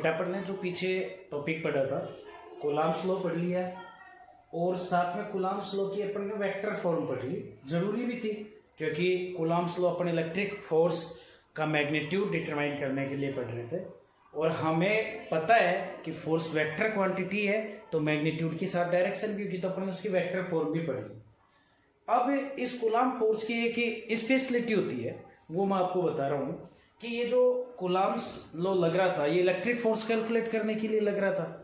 उल्टा पढ़ लें, जो पीछे टॉपिक पढ़ा था कूलाम्ब्स लॉ पढ़ लिया और साथ में कूलाम्ब्स लॉ की अपन ने वेक्टर फॉर्म पढ़ ली। जरूरी भी थी क्योंकि कूलाम्ब्स लॉ अपन इलेक्ट्रिक फोर्स का मैग्नीट्यूड डिटरमाइन करने के लिए पढ़ रहे थे और हमें पता है कि फोर्स वेक्टर क्वांटिटी है तो मैग्नीट्यूड के साथ डायरेक्शन भी होगी, तो अपन ने उसकी वेक्टर फॉर्म भी पढ़ ली। अब इस कूलाम्ब फोर्स की एक स्पेशलिटी होती है, वो मैं आपको बता रहा हूँ कि ये जो कूलाम्ब्स लॉ लग रहा था ये इलेक्ट्रिक फोर्स कैलकुलेट करने के लिए लग रहा था।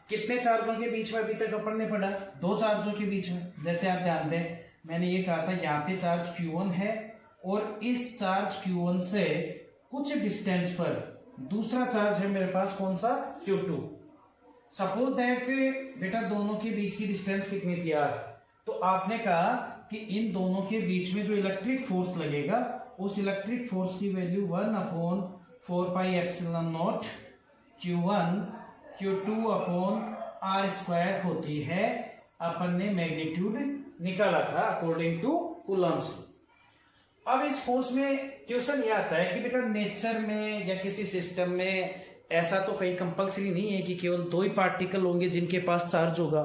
कितने चार्जों के बीच में अभी तक अपन ने पढ़ा? दो चार्जों के बीच में। जैसे आप ध्यान दें, मैंने ये कहा था यहाँ पे चार्ज Q1 है और इस चार्ज Q1 से कुछ डिस्टेंस पर दूसरा चार्ज है मेरे पास, कौन सा? Q2। सपोज दैट बेटा दोनों के बीच की डिस्टेंस कितनी थी यार? तो आपने कहा कि इन दोनों के बीच में जो इलेक्ट्रिक फोर्स लगेगा उस इलेक्ट्रिक फोर्स की value 1/4πε0 Q1 Q2 upon R² होती है। अपन ने मैग्नीट्यूड निकाला था अकॉर्डिंग टू कूलम्ब्स लॉ। अब इस फोर्स में क्वेश्चन ये आता है कि बेटा नेचर में या किसी सिस्टम में ऐसा तो कहीं कंपलसरी नहीं है कि केवल दो ही पार्टिकल होंगे जिनके पास चार्ज होगा।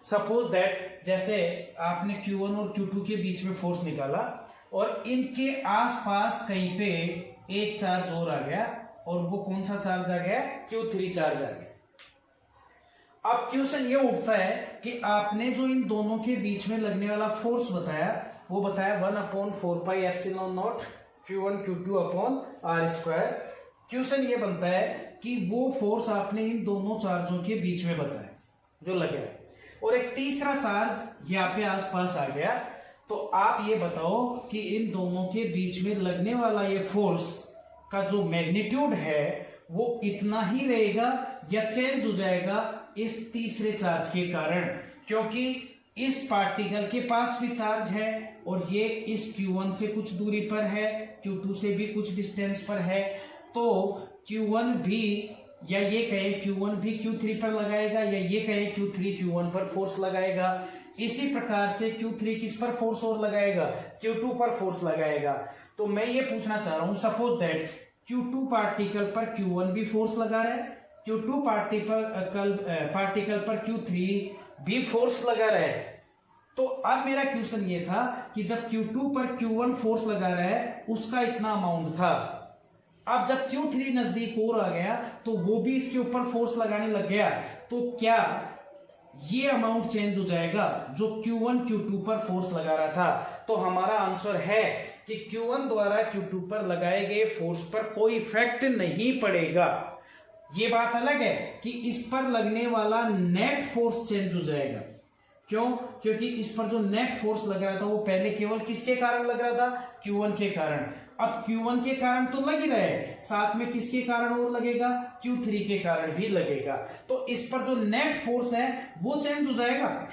सपोज दैट जैसे आपने Q1 और Q2 के बीच में फोर्स निकाला और इनके आसपास कहीं पे एक चार्ज और आ गया और वो कौन सा चार्ज आ गया? Q3 चार्ज आ गया। अब क्वेश्चन ये उठता है कि आपने जो इन दोनों के बीच में लगने वाला फोर्स बताया वो बताया 1/4πε0 Q1 Q2 upon R²। Question ये बनता है कि वो फोर्स आपने इन दोनों चार्जों के बीच में बताया जो लगे और एक तीसरा चार्ज यहाँ पे आसपास आ गया, तो आप ये बताओ कि इन दोनों के बीच में लगने वाला ये फोर्स का जो मैग्नीट्यूड है वो इतना ही रहेगा या चेंज हो जाएगा इस तीसरे चार्ज के कारण, क्योंकि इस पार्टिकल के पास भी चार्ज है और ये इस Q1 से कुछ दूरी पर है, Q2 से भी कुछ डिस्टेंस पर है, तो Q1 भी या ये कहे Q1 भी Q3 पर लगाएगा या ये कहे Q3 Q1 पर फोर्स लगाएगा। इसी प्रकार से Q3 किस पर फोर्स और लगाएगा? Q2 पर फोर्स लगाएगा। तो मैं ये पूछना चाह रहा हूं, सपोज दैट Q2 पार्टिकल पर Q1 भी फोर्स लगा रहा है, Q2 पार्टिकल पर Q3 भी फोर्स लगा रहा है। तो अब मेरा क्वेश्चन ये था कि जब Q2 पर Q1 फोर्स लगा रहा है उसका इतना अमाउंट था, अब जब Q3 नजदीक और आ गया तो वो भी इसके ऊपर फोर्स लगाने लग गया, तो क्या ये अमाउंट चेंज हो जाएगा जो Q1 Q2 पर फोर्स लगा रहा था? तो हमारा आंसर है कि Q1 द्वारा Q2 पर लगाए गए फोर्स पर कोई इफेक्ट नहीं पड़ेगा। ये बात अलग है कि इस पर लगने वाला नेट फोर्स चेंज हो जाएगा। क्यों? क्योंकि इस पर जो नेट फोर्स लग रहा था वो पहले केवल किसके कारण लग रहा था? Q1 के कारण। अब Q1 के कारण तो लग ही रहा है, साथ में किसके कारण और लगेगा? Q3 के कारण भी लगेगा। तो इस पर जो नेट फोर्स है वो चेंज हो जाएगा,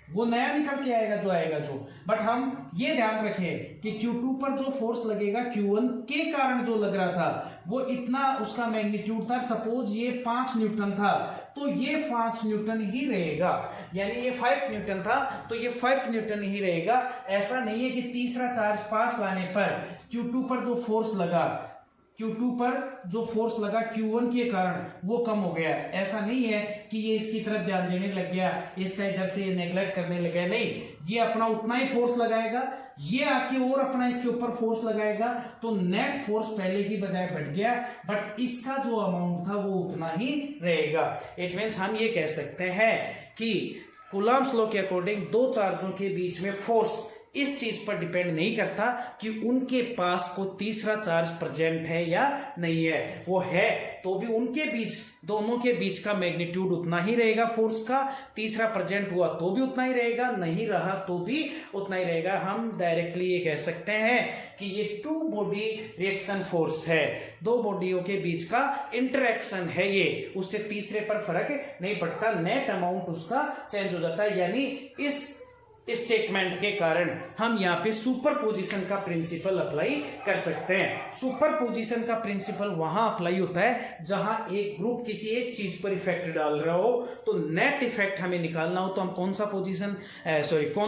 वो नया निकल के आएगा जो आएगा जो। बट हम ये ध्यान रखें कि Q2 पर जो फोर्स लगेगा Q1 के कारण जो लग रहा था वो इतना उसका मैग्नीट्यूड था। सपोज ये 5 न्यूटन था तो ये 5 न्यूटन ही रहेगा, यानी ये 5 न्यूटन था तो ये 5 न्यूटन ही रहेगा। ऐसा नहीं है कि तीसरा चार्ज पास लाने पर Q2 पर जो फोर्स लगा Q1 के कारण वो कम हो गया। ऐसा नहीं है कि ये इसकी तरफ ध्यान देने लग गया, इसका इधर से ये नेग्लेक्ट करने लग गया, नहीं, ये अपना उतना ही फोर्स लगाएगा, ये आके और अपना इसके ऊपर फोर्स लगाएगा, तो नेट फोर्स पहले की बजाय बढ़ गया बट इसका जो अमाउंट था वो उतना ही रहेगा। इट मीन्स हम ये कह सकते हैं कि कूलम्ब्स लॉ के अकॉर्डिंग दो चार्जों के बीच में फोर्स इस चीज पर डिपेंड नहीं करता कि उनके पास को तीसरा चार्ज प्रेजेंट है या नहीं है। वो है तो भी उनके बीच, दोनों के बीच का मैग्नीट्यूड उतना ही रहेगा फोर्स का, तीसरा प्रेजेंट हुआ तो भी उतना ही रहेगा, नहीं रहा तो भी उतना ही रहेगा। हम डायरेक्टली ये कह सकते हैं कि ये टू बॉडी रिएक्शन फोर्स है, दो बॉडियों के बीच का इंटरेक्शन है ये, उससे तीसरे पर फर्क नहीं पड़ता, नेट अमाउंट उसका चेंज हो जाता है। यानी इस स्टेटमेंट के कारण हम यहाँ पे सुपरपोजिशन का प्रिंसिपल अप्लाई कर सकते हैं। सुपरपोजिशन का प्रिंसिपल वहां अप्लाई होता है जहां एक ग्रुप किसी एक चीज पर इफेक्ट डाल रहा हो, तो नेट इफेक्ट हमें निकालना हो तो हम कौन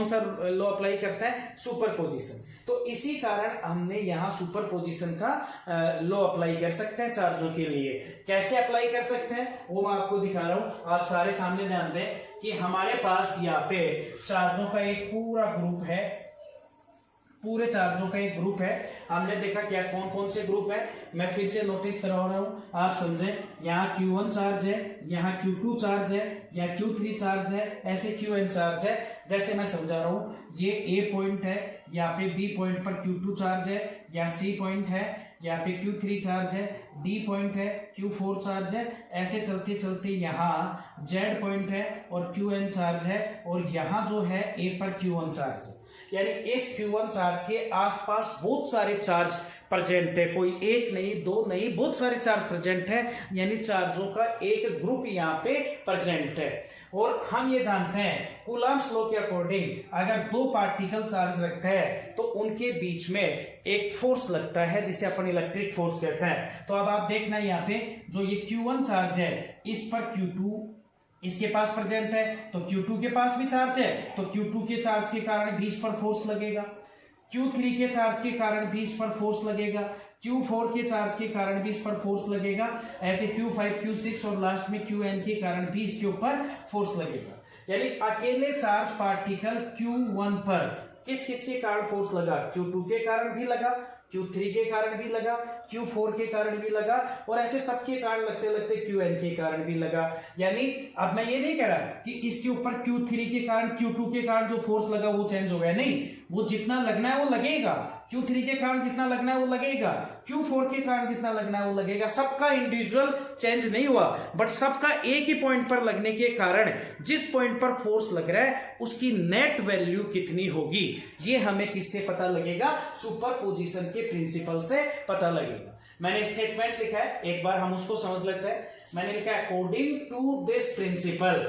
सा लॉ अप्लाई करता है? सुपरपोजिशन। तो इसी कारण हमने यहाँ सुपरपोजिशन का लॉ अप्लाई कर सकते हैं चार्जों के लिए। कैसे अप्लाई कर सकते हैं वो मैं आपको दिखा रहा हूं। आप सारे सामने ध्यान दें कि हमारे पास यहाँ पे चार्जों का एक पूरा ग्रुप है, पूरे चार्जों का एक ग्रुप है। हमने देखा क्या कौन कौन से ग्रुप है, मैं फिर से नोटिस करवा रहा हूं, आप समझें। यहाँ Q1 चार्ज है, यहाँ Q2 चार्ज है, यहाँ Q3 चार्ज है, ऐसे Qn चार्ज है। जैसे मैं समझा रहा हूं, ये A पॉइंट है, यहाँ पे B पॉइंट पर Q2 चार्ज है, यहाँ C पॉइंट है, यहाँ पे Q3 चार्ज है, D पॉइंट है, Q4 चार्ज है। ऐसे चलते चलते यहाँ Z पॉइंट है और Qn चार्ज है, और यहाँ जो है A पर Q1 चार्ज है। यानी इस Q1 चार्ज के आसपास बहुत सारे चार्ज प्रेजेंट है, कोई एक नहीं दो नहीं, बहुत सारे चार्ज प्रेजेंट है। यानी चार्जों का एक ग्रुप यहाँ पे प्रेजेंट है। और हम ये जानते हैं कूलम्ब्स लॉ के अकॉर्डिंग अगर दो पार्टिकल चार्ज रखते हैं तो उनके बीच में एक फोर्स लगता है जिसे अपन इलेक्ट्रिक फोर्स कहते हैं। तो अब आप देखना यहाँ पे जो ये Q1 चार्ज है इस पर Q2 इसके पास प्रेजेंट है, तो Q2 के पास भी चार्ज है, तो Q2 के चार्ज के कारण भी इस पर फोर्स लगेगा, Q3 के चार्ज के कारण भी इस पर फोर्स लगेगा, Q4 के चार्ज के कारण भी इस पर फोर्स लगेगा, ऐसे Q5 Q6 और लास्ट में Qn के कारण भी इसके ऊपर फोर्स लगेगा। यानी अकेले चार्ज पार्टिकल Q1 पर किस किस के कारण फोर्स लगा, Q2 के कारण भी लगा, Q3 के कारण भी लगा, Q4 के कारण भी लगा, और ऐसे सबके कारण लगते लगते Qn के कारण भी लगा। यानी अब मैं ये नहीं कह रहा कि इसके ऊपर Q3 के कारण Q2 के कारण जो फोर्स लगा वो चेंज हो गया, नहीं, वो जितना लगना है वो लगेगा। Q3 के कारण जितना लगना है वो लगेगा, Q4 के कारण जितना लगना है वो लगेगा। सबका इंडिविजुअल चेंज नहीं हुआ, बट सबका एक ही पॉइंट पर लगने के कारण जिस पॉइंट पर फोर्स लग रहा है उसकी नेट वैल्यू कितनी होगी ये हमें किससे पता लगेगा, सुपरपोजिशन के प्रिंसिपल से पता लगेगा। मैंने स्टेटमेंट लिखा है, एक बार हम उसको समझ लेते हैं। मैंने लिखा है अकॉर्डिंग टू दिस प्रिंसिपल।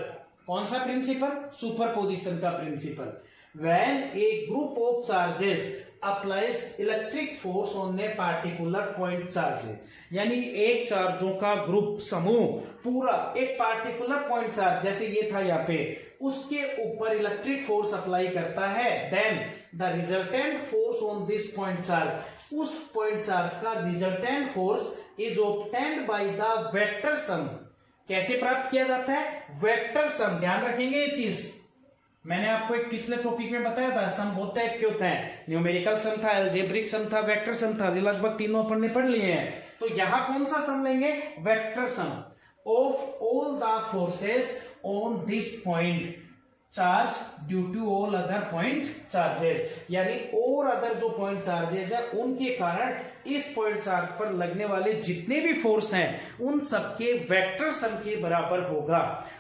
कौन सा प्रिंसिपल, सुपरपोजिशन का principal. When a group of charges applies electric force on a particular point charges, यानी एक चार्जों का ग्रुप समूह पूरा एक पार्टिकुलर पॉइंट चार्ज जैसे ये था यहाँ पे उसके ऊपर इलेक्ट्रिक फोर्स अप्लाई करता है, then the resultant force on this point charge, उस पॉइंट चार्ज का resultant force is obtained by the vector sum. कैसे प्राप्त किया जाता है, वेक्टर सम। ध्यान रखेंगे ये चीज, मैंने आपको एक पिछले टॉपिक में बताया था सम बहुत टाइप के होते हैं, न्यूमेरिकल सम था, अलजेब्रिक सम था, वेक्टर सम था, लगभग तीनों अपन ने पढ़ लिए हैं। तो यहां कौन सा सम लेंगे, vector sum of all the forces on this point charge due to all other point charges, यानी और अदर जो पॉइंट चार्जेस है उनके कारण इस पॉइंट चार्ज पर लगने वाले जितने भी फोर्स हैं उन सबके वेक्टर सम के बराबर होगा।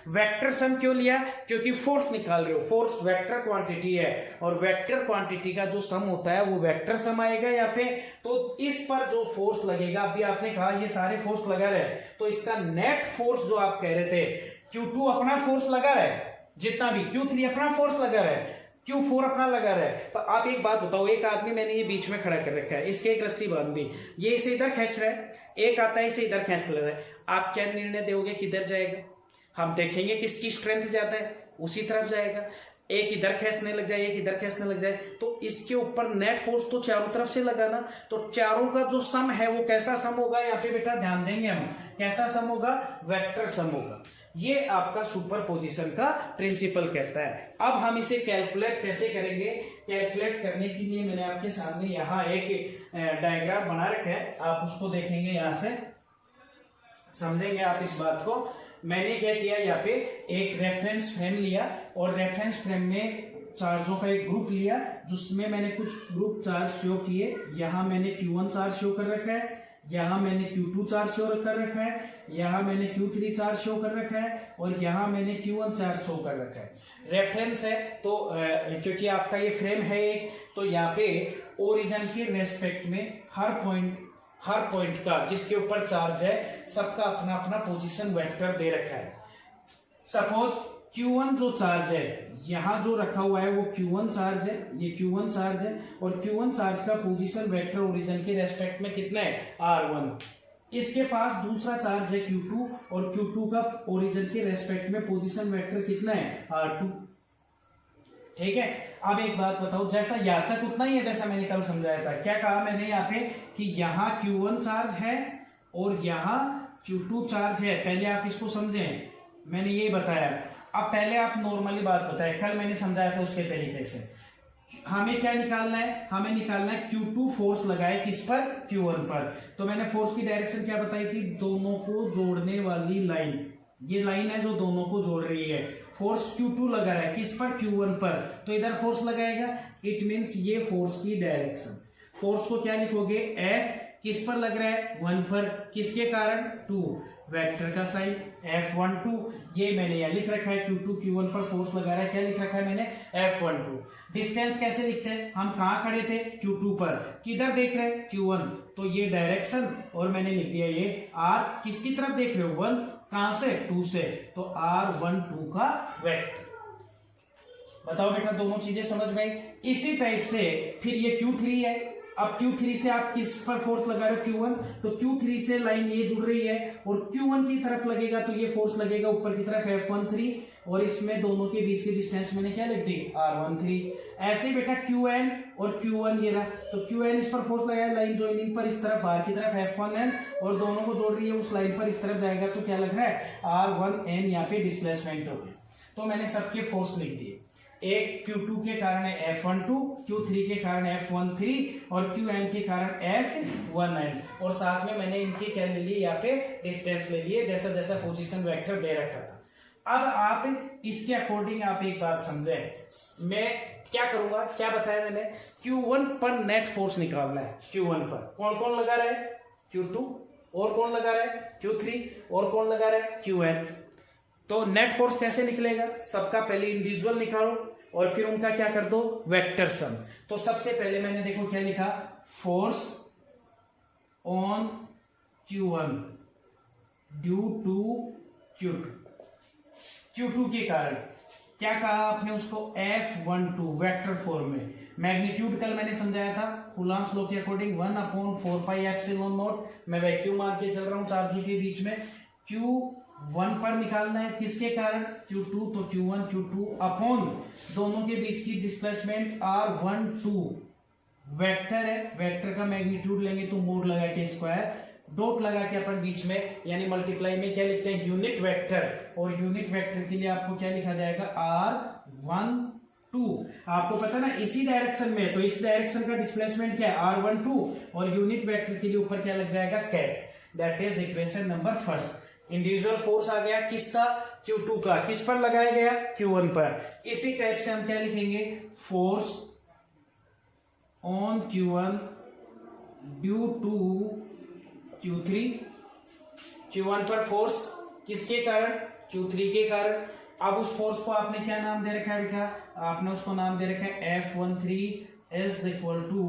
वेक्टर सम क्यों लिया, क्योंकि फोर्स निकाल रहे हो, फोर्स वेक्टर क्वांटिटी है और वेक्टर क्वांटिटी का जो सम होता है वो वेक्टर सम आएगा यहाँ पे। तो इस पर जो फोर्स लगेगा, अभी आपने कहा ये सारे फोर्स लगा रहे, तो इसका नेट फोर्स जो आप कह रहे थे Q2 अपना फोर्स लगा रहे जितना भी, Q3 अपना फोर्स लगा रहा है, Q4 अपना लगा रहा है। तो आप एक बात बताओ, एक आदमी मैंने ये बीच में खड़ा कर रखा है, इसके एक रस्सी बांध दी, ये इसे इधर खींच रहा है, एक आता है इसे इधर खींच ले रहा है, आप क्या निर्णय दोगे किधर जाएगा? हम देखेंगे किसकी स्ट्रेंथ ज्यादा है उसी तरफ जाएगा। एक इधर खींचने लग जाए, एक इधर खींचने लग जाए, तो इसके ऊपर नेट फोर्स तो चारों तरफ से लगा ना, तो चारों का जो सम है वो कैसा सम होगा, यहाँ पे बेटा ध्यान देंगे हम, कैसा सम होगा, वेक्टर सम होगा। ये आपका सुपरपोजिशन का प्रिंसिपल कहता है। अब हम इसे कैलकुलेट कैसे करेंगे, कैलकुलेट करने के लिए मैंने आपके सामने यहाँ एक डायग्राम बना रखा है, आप उसको देखेंगे, यहां से समझेंगे आप इस बात को। मैंने क्या किया, यहाँ पे एक रेफरेंस फ्रेम लिया और रेफरेंस फ्रेम में चार्जों का एक ग्रुप लिया जिसमें मैंने कुछ ग्रुप चार्ज शो किए। यहाँ मैंने Q1 चार्ज शो कर रखा है, यहाँ मैंने Q2 चार्ज शो कर रखा है, यहाँ मैंने Q3 चार्ज शो कर रखा है और यहाँ मैंने Q1 चार्ज शो कर रखा है। रेफरेंस है तो क्योंकि आपका ये फ्रेम है एक, तो यहाँ पे ओरिजिन के रेस्पेक्ट में हर पॉइंट का जिसके ऊपर चार्ज है सबका अपना अपना पोजीशन वेक्टर दे रखा है। सपोज Q1 जो चार्ज है यहाँ जो रखा हुआ है वो Q1 चार्ज है, ये Q1 चार्ज है और Q1 चार्ज का पोजीशन वेक्टर ओरिजिन के रेस्पेक्ट में कितना है, R1। इसके पास दूसरा चार्ज है Q2 और Q2 का ओरिजिन के रेस्पेक्ट में पोजीशन वेक्टर कितना है, R2। ठीक है। अब एक बात बताओ, जैसा यहाँ तक उतना ही है जैसा मैंने कल समझाया था। क्या कहा मैंने यहाँ पे कि यहाँ Q1 चार्ज है और यहाँ Q2 चार्ज है। पहले आप इसको समझें, मैंने ये बताया। अब पहले आप नॉर्मली बात बताए, कल मैंने समझाया था उसके तरीके से। हमें क्या निकालना है, हमें निकालना है Q2 फोर्स लगाए किस पर, Q1 पर। तो मैंने फोर्स की डायरेक्शन क्या बताई थी, दोनों को जोड़ने वाली लाइन, ये लाइन है जो दोनों को जोड़ रही है। फोर्स Q2 लगा रहा है किस पर, Q1 पर, तो इधर फोर्स लगाएगा। इट मींस ये फोर्स की डायरेक्शन। फोर्स को क्या लिखोगे, F किस पर लग रहा है, 1 पर, किसके कारण, 2, वेक्टर का साइन F12। ये मैंने यहाँ लिख रखा है, Q2 Q1 पर फोर्स लगा रहा है, क्या लिख रखा है मैंने, F12। डिस्टेंस कैसे लिखते हैं, हम कहाँ खड़े थे, Q2 पर, किधर देख रहे हैं, Q1, तो ये डायरेक्शन, और मैंने लिख दिया ये R, किसकी तरफ देख रहे हो, 1, कहां से, 2 से, तो R12 का वेक्टर। बताओ बेटा, दोनों चीजें समझ में आई। इसी टाइप से फिर ये Q3 है। अब Q3 से आप किस पर फोर्स लगा रहे हो, Q1, तो Q3 से लाइन ये जुड़ रही है और Q1 की तरफ लगेगा तो ये फोर्स लगेगा ऊपर की तरफ F13, और इसमें दोनों के बीच की डिस्टेंस मैंने क्या लिख दी, R13। ऐसे बेटा Qn और Q1 ये रहा, तो Qn इस पर फोर्स लगाया लाइन ज्वाइनिंग पर, इस तरफ बाहर की तरफ F1n, और दोनों को जोड़ रही है उस लाइन पर, इस तरफ जाएगा तो क्या लग रहा है, R1n। यहाँ पे डिस्प्लेसमेंट हो गया। तो मैंने सबके फोर्स लिख दिए। एक Q2 के कारण है F12, Q3 के कारण F13 और Qn के कारण F1n, और साथ में मैंने इनके क्या ले लिए, यहाँ पे डिस्टेंस ले लिए, जैसा जैसा पोजीशन वेक्टर दे रखा था। अब आप इसके अकॉर्डिंग आप एक बात समझे, मैं क्या करूंगा, क्या बताया मैंने, Q1 पर नेट फोर्स निकालना है। Q1 पर कौन कौन लगा रहा है, Q2, और कौन लगा रहा है, Q3, और कौन लगा रहा है, Qn। तो नेट फोर्स कैसे निकलेगा, सबका पहले इंडिविजुअल निकालो और फिर उनका क्या कर दो, वेक्टर सम। तो सबसे पहले मैंने देखो क्या लिखा, force on Q1 due to Q2। Q2 के कारण क्या कहा आपने उसको, F12 वेक्टर फॉर्म में। मैग्नीट्यूड कल मैंने समझाया था कूलॉम्स लॉ के अकॉर्डिंग 1/4 पाई एप्सिलॉन नॉट। मैं वैक्यूम मार के चल रहा हूं चार्जों के बीच में। Q1 पर निकालना है किसके कारण, Q2, तो Q1 Q2 अपॉन दोनों के बीच की डिस्प्लेसमेंट R12 वेक्टर है, वेक्टर का मैग्नीट्यूड लेंगे तो मोड लगा के स्क्वायर, डॉट लगा के अपन बीच में यानी मल्टीप्लाई में क्या लिखते हैं, यूनिट वेक्टर। और यूनिट वेक्टर के लिए आपको क्या लिखा जाएगा, R12। आपको पता ना इसी डायरेक्शन में, तो इस डायरेक्शन का डिस्प्लेसमेंट क्या है, R12, और यूनिट वेक्टर के लिए ऊपर क्या लग जाएगा, कैट। That is equation number first. Individual force आ गया किसका, Q2 का, किस पर लगाया गया, Q1 पर। इसी टाइप से हम क्या लिखेंगे, force on Q1 due to Q3। Q1 पर फोर्स किसके कारण, Q3 के कारण। अब उस फोर्स को आपने क्या नाम दे रखा है बेटा, आपने उसको नाम दे रखा है F13 is equal to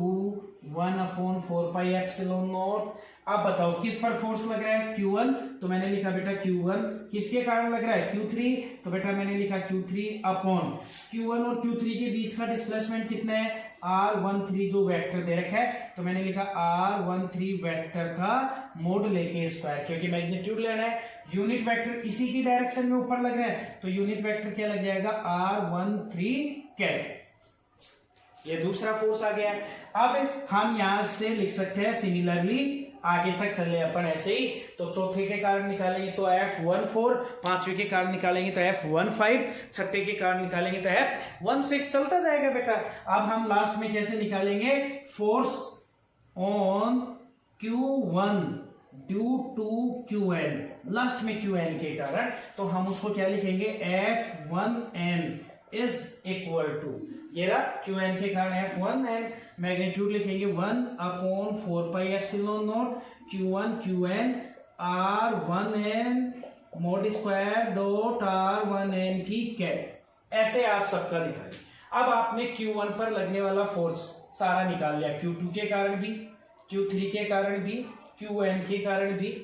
1/4 pi epsilon nought. अब बताओ किस पर फोर्स लग रहा है, Q1, तो मैंने लिखा बेटा Q1, किसके कारण लग रहा है, Q3, तो बेटा मैंने लिखा Q3 अपॉन Q1 और Q3 के बीच का डिस्प्लेसमेंट कितना है, R13 जो वेक्टर दे रखा है, तो मैंने लिखा R13 वेक्टर का मोड लेके स्क्वायर, क्योंकि मैग्नीट्यूड लेना है। यूनिट वेक्टर इसी की डायरेक्शन में ऊपर लग रहा है, तो यूनिट वेक्टर क्या लग जाएगा, R13 कैट। ये दूसरा फोर्स आ गया। अब हम यहां से लिख सकते हैं सिमिलरली, आगे तक चले अपन ऐसे ही। तो चौथे के कारण निकालेंगे तो F14, पांचवे के कारण निकालेंगे तो F15, छठे के कारण निकालेंगे तो F16, चलता जाएगा बेटा। अब हम लास्ट में कैसे निकालेंगे, force on Q1 due to Qn, last में Qn के कारण, तो हम उसको क्या लिखेंगे, F1n इज इक्वल टू, ये रहा Qn के कारण F1n, मैग्नीट्यूड लिखेंगे 1/4 pi epsilon not Q1 Qn R1n mode square dot R1n की कैट। ऐसे आप सबका निकालिए। अब आपने Q1 पर लगने वाला फोर्स सारा निकाल लिया, Q2 के कारण भी, Q3 के कारण भी, Qn के कारण भी,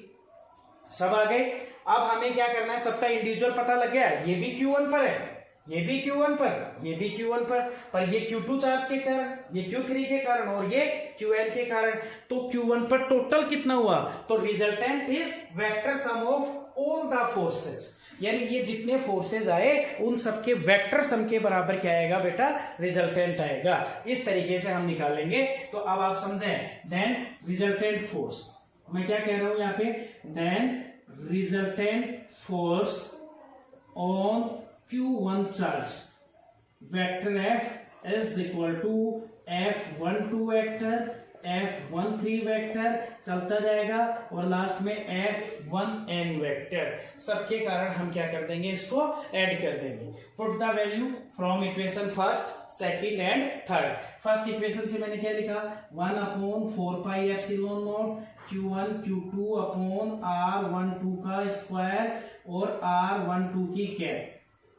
सब आ गए। अब हमें क्या करना है, सबका इंडिविजुअल पता लग गया, ये भी Q1 पर है, ये भी Q1 पर, ये भी Q1 पर ये Q2 चार्ज के कारण, ये Q3 के कारण और ये Qn के कारण। तो Q1 पर टोटल कितना हुआ, तो resultant is vector sum of all the forces. यानी ये जितने फोर्सेज आए उन सबके वेक्टर सम के बराबर क्या आएगा बेटा, रिजल्टेंट आएगा। इस तरीके से हम निकालेंगे। तो अब आप समझें, देन रिजल्टेंट फोर्स, मैं क्या कह रहा हूं यहाँ पे, then resultant force on Q1 charge vector F is equal to F12 vector F13 vector चलता जाएगा और लास्ट में F1n वेक्टर। सबके कारण हम क्या कर देंगे, इसको ऐड कर देंगे। Put the value from equation first, second and third. First equation से मैंने क्या लिखा, 1/4πε0 Q1 Q2 अपॉन R12 का स्क्वायर और R12 की कैप,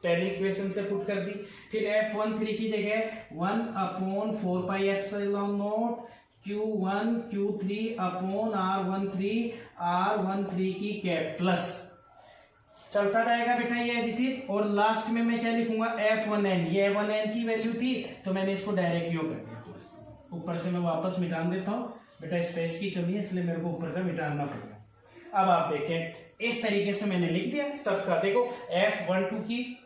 पहली इक्वेशन से पुट कर दी। फिर F13 की जगह 1/4πε0 Q1 Q3 अपॉन R13 की कैप प्लस, चलता जाएगा बेटा ये एडिटिव। और लास्ट में मैं क्या लिखूंगा, F1n, ये F1n की वैल्यू थी तो मैंने इसको डायरेक्ट यूं कर दिया प्लस। ऊपर से मैं वापस मिटान देता हूं बेटा, स्पेस की कमी है इसलिए मेरे को ऊपर का मिटाना पड़ेगा। अब आप देखें इस तरीके से मैंने लिख दिया सबका, देखो F12 की,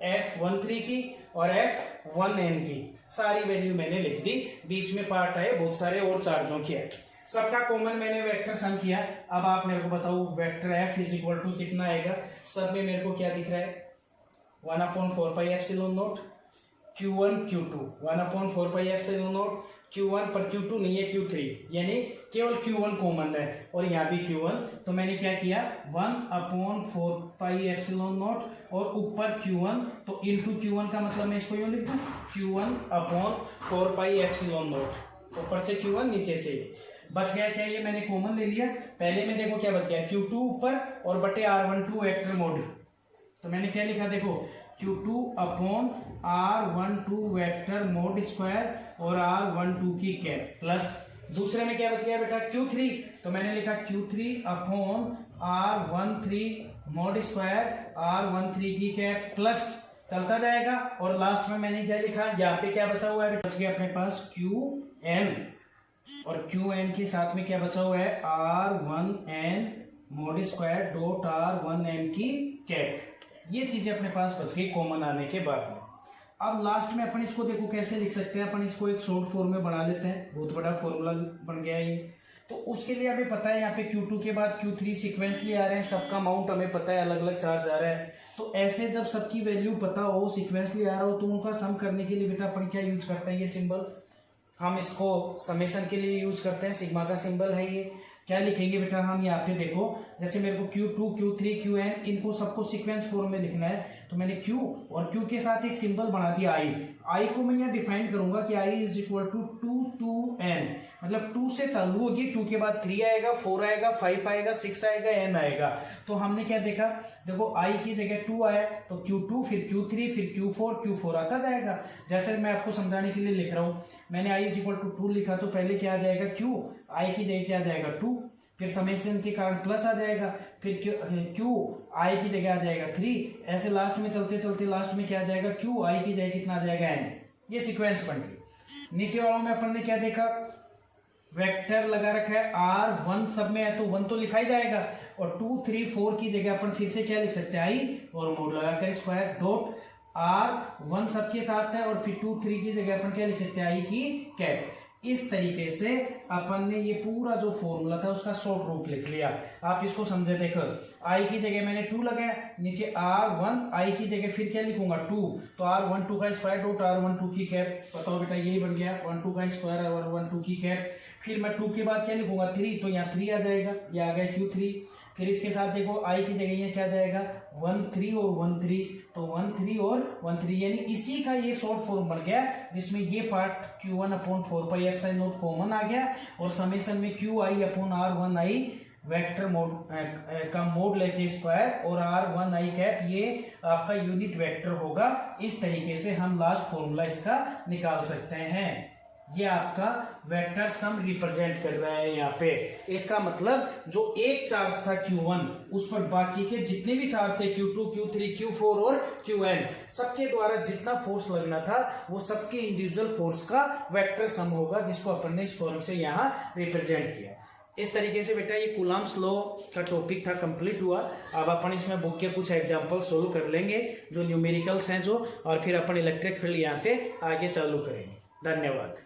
F13 की और F1n की सारी वैल्यू मैंने लिख दी। बीच में पार्ट आए बहुत सारे और चार्जों के, सबका कॉमन मैंने वेक्टर सम किया। अब आप मेरे को बताओ vector F is equal to कितना आएगा। सब में मेरे को क्या दिख रहा है, 1/4πε0 Q1 Q2, 1/4πε0 Q1 पर Q2 नहीं है Q3, यानी केवल Q1 कॉमन है और यहाँ भी Q1। तो मैंने क्या किया, 1/4πε0 और ऊपर Q1, तो इंटू Q1 का मतलब मैं इसको यूं लिख दूं, Q1/4πε0, ऊपर से Q1 नीचे से बच गया क्या, ये मैंने कॉमन ले लिया। पहले में देखो क्या बच गया, Q2 ऊपर और बटे R12 वेक्टर मॉड। तो मैंने क्या लिखा देखो, Q2 upon R12 vector mode square और R12 की कैप प्लस, दूसरे में क्या बच गया बेटा, Q3। तो मैंने लिखा Q3 upon R13 mode square R13 की कैप प्लस, चलता जाएगा। और लास्ट में मैंने क्या लिखा, यहाँ पे क्या बचा हुआ है, बच गया अपने पास QN और QN के साथ में क्या बचा हुआ है, R1N mode square dot R1N की कैप। ये चीजें अपने पास बच गई कॉमन आने के बाद में। अब लास्ट में अपन इसको देखो कैसे लिख सकते हैं, अपन इसको एक शॉर्ट फॉर्म में बना लेते हैं, बहुत बड़ा फॉर्मूला बन गया ये। तो उसके लिए हमें पता है यहाँ पे Q2 के बाद Q3 सीक्वेंसली आ रहे हैं, सबका अमाउंट हमें पता है, अलग अलग चार्ज आ रहा है। तो ऐसे जब सबकी वैल्यू पता हो, सीक्वेंसली आ रहा हो, तो उनका सम करने के लिए बेटा अपन क्या यूज करते हैं, ये सिंबल हम इसको समेशन के लिए यूज करते हैं, सिग्मा का सिंबल है ये। क्या लिखेंगे बेटा हम यहाँ पे देखो, जैसे मेरे को Q2 Q3 Qn इनको सबको सीक्वेंस फॉर्म में लिखना है, तो मैंने Q और Q के साथ एक सिंबल बना दिया I को मैं यहाँ डिफाइन करूंगा कि I is equal to 2 to n, मतलब 2 से चालू होगी, 2 के बाद 3 आएगा, 4 आएगा, 5 आएगा, 6 आएगा, n आएगा। तो हमने क्या देखा, देखो I की जगह 2 आया तो Q2 फिर Q3 फिर Q4 आता जाएगा। जैसे मैं आपको समझाने के लिए लिख रहा हूँ, मैंने I इज इक्वल टू 2 लिखा तो पहले क्या आ जाएगा Q, I की जगह क्या आ जाएगा 2, फिर समेशन के कारण प्लस आ जाएगा, फिर Q I की जगह आ जाएगा 3, ऐसे लास्ट में चलते चलते लास्ट में क्या आ जाएगा Q I की जगह कितना आ जाएगा n। ये सीक्वेंस बन गई। नीचे वालों में अपन ने क्या देखा, वेक्टर लगा रखा है R1 सब में है तो 1 तो लिखा ही जाएगा, और 2 3 4 की जगह अपन फिर से क्या लिख सकते हैं, I और मोड लगाकर स्क्वायर डॉट R1 सबके साथ है, और फिर 2 3 की जगह अपन क्या लिख सकते हैं, I की कैप। इस तरीके से अपन ने ये पूरा जो फॉर्मूला था उसका शॉर्ट रूप लिख लिया। आप इसको समझे, देखो I की जगह मैंने 2 लगाया, नीचे R1 I की जगह फिर क्या लिखूंगा 2, तो R12 का स्क्वायर डॉट R12 की कैप, बताओ बेटा यही बन गया 12 का स्क्वायर और 12 की कैप। फिर मैं 2 के बाद क्या लिखूंगा 3, तो यहाँ 3 आ जाएगा, ये आ गया Q3। फिर इसके साथ देखो I की जगह ये क्या जाएगा 1 3 और 1 3, तो 1 3 और 1 3, यानी इसी का ये शॉर्ट फॉर्म बन गया, जिसमें ये पार्ट Q1 अपॉन 4πε0 कॉमन आ गया, और समेशन में QI upon R1I vector mode का मोड लेके स्क्वायर और R1I कैप, ये आपका यूनिट वेक्टर होगा। इस तरीके से हम लास्ट फॉर्मूला इसका निकाल सकते हैं। ये आपका वेक्टर सम रिप्रेजेंट कर रहा है यहाँ पे। इसका मतलब जो एक चार्ज था Q1, उस पर बाकी के जितने भी चार्ज थे Q2 Q3 Q4 और Qn, सबके द्वारा जितना फोर्स लगना था वो सबके इंडिविजुअल फोर्स का वेक्टर सम होगा, जिसको अपन ने इस फॉर्म से यहाँ रिप्रेजेंट किया। इस तरीके से बेटा ये कूलम्ब्स लॉ का टॉपिक था, कंप्लीट हुआ। अब अपन इसमें बुक के कुछ एग्जांपल सोल्व कर लेंगे जो न्यूमेरिकल्स हैं जो, और फिर अपन इलेक्ट्रिक फील्ड यहाँ से आगे चालू करेंगे। धन्यवाद।